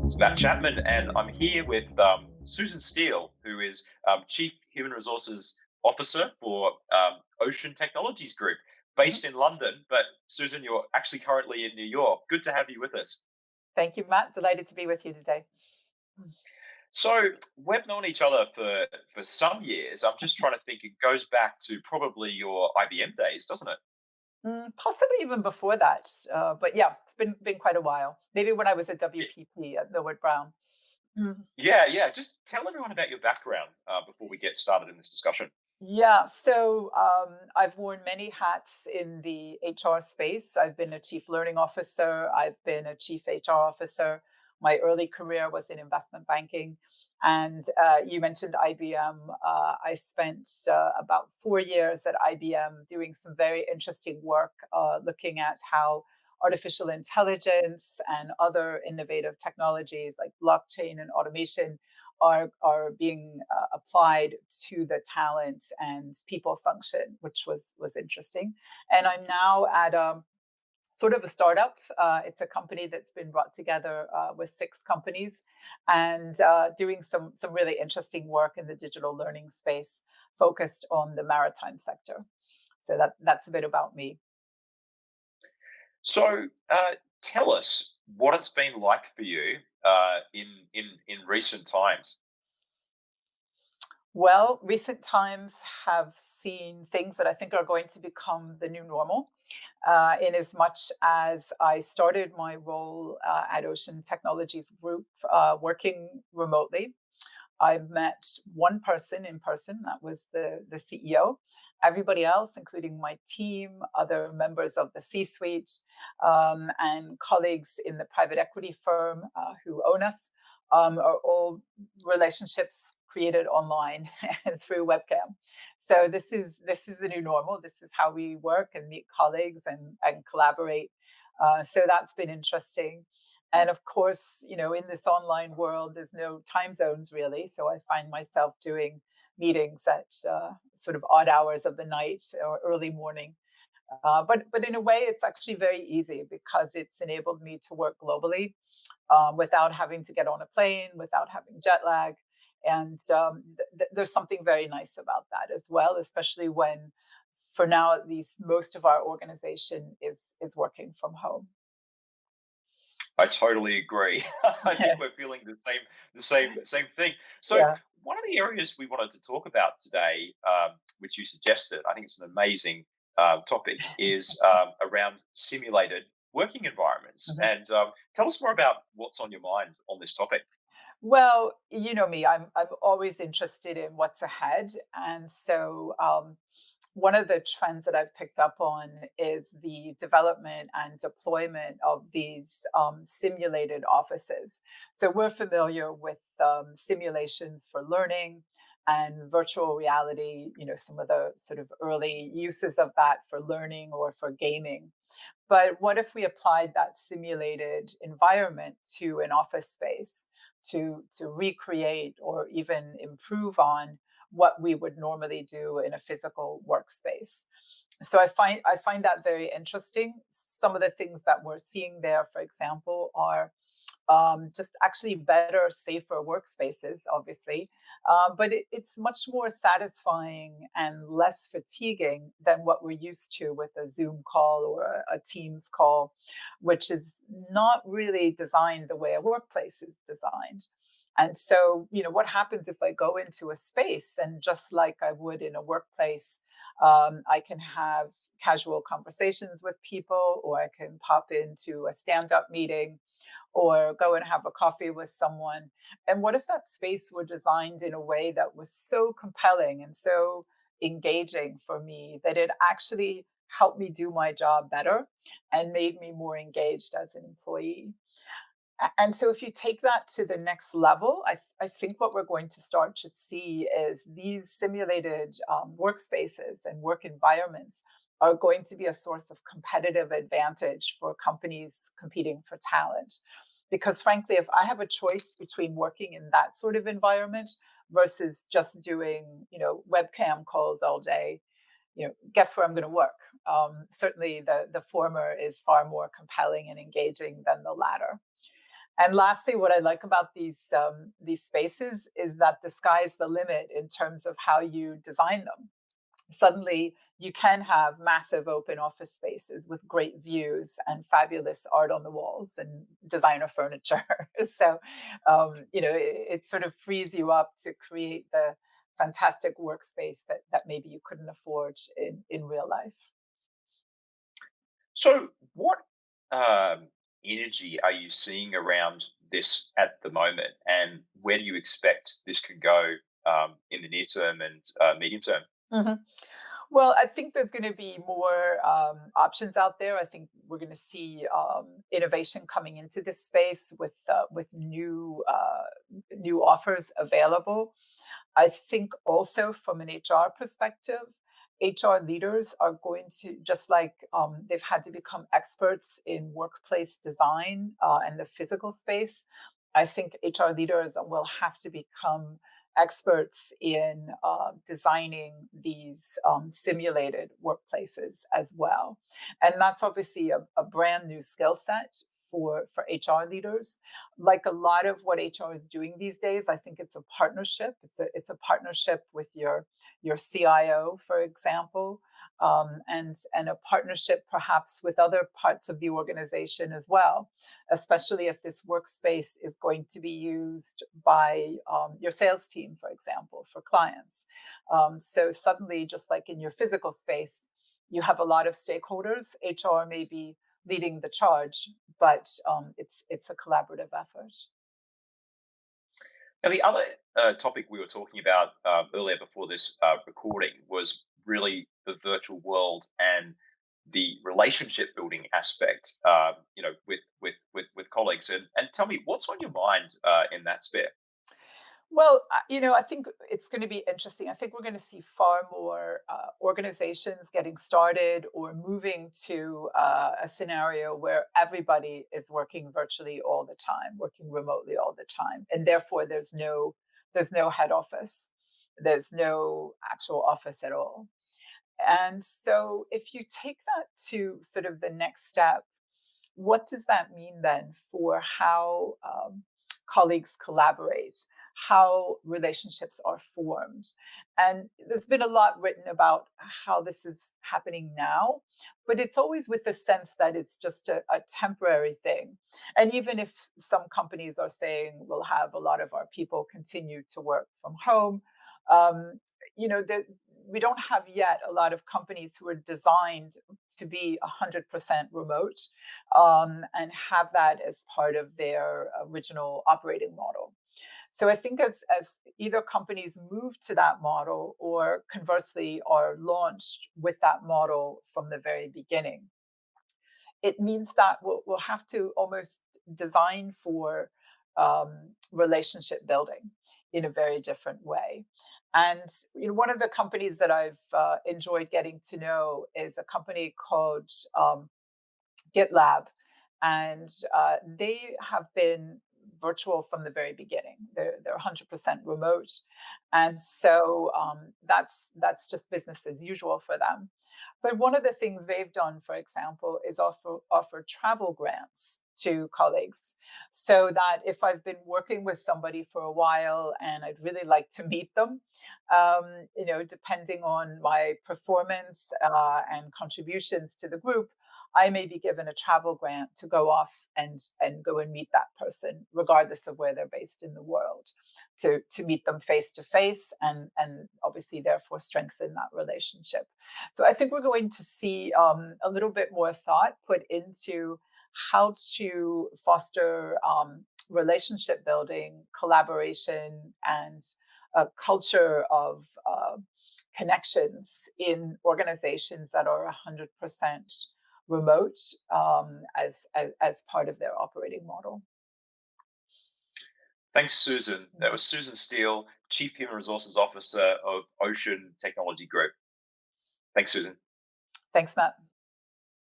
It's Matt Chapman, and I'm here with Susan Steele, who is Chief Human Resources Officer for Ocean Technologies Group, Mhm. based in London. But Susan, you're actually currently in New York. Good to have you with us. Thank you, Matt. Delighted to be with you today. So we've known each other for some years. I'm just trying to think. It goes back to probably your IBM days, doesn't it? Possibly even before that, but yeah, it's been quite a while. Maybe when I was at WPP at Millward Brown. Mm. Yeah, yeah. Just tell everyone about your background before we get started in this discussion. Yeah, so I've worn many hats in the HR space. I've been a chief learning officer. I've been a chief HR officer. My early career was in investment banking. And you mentioned IBM. I spent about 4 years at IBM doing some very interesting work looking at how artificial intelligence and other innovative technologies like blockchain and automation are being applied to the talent and people function, which was interesting. And I'm now at sort of a startup. It's a company that's been brought together with six companies, and doing some really interesting work in the digital learning space, focused on the maritime sector. So that's a bit about me. So, tell us what it's been like for you in recent times. Well, recent times have seen things that I think are going to become the new normal, in as much as I started my role at Ocean Technologies Group working remotely. I met one person in person, that was the CEO. Everybody else, including my team, other members of the C suite, and colleagues in the private equity firm who own us, are all relationships created online and through webcam. So this is the new normal. This is how we work and meet colleagues and collaborate. So that's been interesting. And of course, in this online world, there's no time zones really. So I find myself doing meetings at sort of odd hours of the night or early morning. But in a way, it's actually very easy because it's enabled me to work globally without having to get on a plane, without having jet lag. And there's something very nice about that as well, especially when, for now at least, most of our organization is working from home. I totally agree. I think we're feeling the same thing. So, Yeah. one of the areas we wanted to talk about today, which you suggested, I think it's an amazing topic, is around simulated working environments. Mhm. And tell us more about what's on your mind on this topic. Well, you know me, I'm always interested in what's ahead. And so one of the trends that I've picked up on is the development and deployment of these simulated offices. So we're familiar with simulations for learning and virtual reality, some of the sort of early uses of that for learning or for gaming. But what if we applied that simulated environment to an office space to recreate or even improve on what we would normally do in a physical workspace? So I find that very interesting. Some of the things that we're seeing there, for example, are just actually better, safer workspaces, obviously. But it's much more satisfying and less fatiguing than what we're used to with a Zoom call or a Teams call, which is not really designed the way a workplace is designed. And so, what happens if I go into a space and just like I would in a workplace, I can have casual conversations with people, or I can pop into a stand up meeting or go and have a coffee with someone. And what if that space were designed in a way that was so compelling and so engaging for me that it actually helped me do my job better and made me more engaged as an employee? And so, if you take that to the next level, I think what we're going to start to see is these simulated workspaces and work environments are going to be a source of competitive advantage for companies competing for talent. Because frankly, if I have a choice between working in that sort of environment versus just doing, webcam calls all day, guess where I'm going to work? Certainly, the former is far more compelling and engaging than the latter. And lastly, what I like about these spaces is that the sky's the limit in terms of how you design them. Suddenly, you can have massive open office spaces with great views and fabulous art on the walls and designer furniture. So, it sort of frees you up to create the fantastic workspace that maybe you couldn't afford in real life. So, what energy are you seeing around this at the moment, and where do you expect this could go in the near term and medium term? Mhm. Well, I think there's going to be more options out there. I think we're going to see innovation coming into this space with new offers available. I think also from an HR perspective, HR leaders are going to just like they've had to become experts in workplace design and the physical space. I think HR leaders will have to become experts in designing these simulated workplaces as well. And that's obviously a brand new skill set for HR leaders. Like a lot of what HR is doing these days, I think it's a partnership. It's a partnership with your CIO, for example, and a partnership perhaps with other parts of the organization as well, especially if this workspace is going to be used by your sales team, for example, for clients. So suddenly, just like in your physical space, you have a lot of stakeholders. HR may be leading the charge, but it's a collaborative effort. Now, the other topic we were talking about earlier before this recording was really the virtual world and the relationship building aspect, with colleagues. And tell me, what's on your mind in that sphere? Well, I think it's going to be interesting. I think we're going to see far more organizations getting started or moving to a scenario where everybody is working virtually all the time, working remotely all the time, and therefore there's no head office, there's no actual office at all. And so, if you take that to sort of the next step, what does that mean then for how colleagues collaborate, how relationships are formed? And there's been a lot written about how this is happening now, but it's always with the sense that it's just a temporary thing. And even if some companies are saying we'll have a lot of our people continue to work from home, um, that we don't have yet a lot of companies who are designed to be 100% remote and have that as part of their original operating model. So I think as either companies move to that model or conversely are launched with that model from the very beginning, it means that we'll have to almost design for relationship building in a very different way. And one of the companies that I've enjoyed getting to know is a company called GitLab, and they have been virtual from the very beginning. They're 100% remote, and so that's just business as usual for them. But one of the things they've done, for example, is offer travel grants to colleagues, so that if I've been working with somebody for a while and I'd really like to meet them, depending on my performance and contributions to the group, I may be given a travel grant to go off and go and meet that person, regardless of where they're based in the world, to meet them face to face and obviously therefore strengthen that relationship. So I think we're going to see a little bit more thought put into how to foster relationship building, collaboration, and a culture of connections in organizations that are 100% remote as part of their operating model. Thanks, Susan. That was Susan Steele, Chief Human Resources Officer of Ocean Technology Group. Thanks, Susan. Thanks, Matt.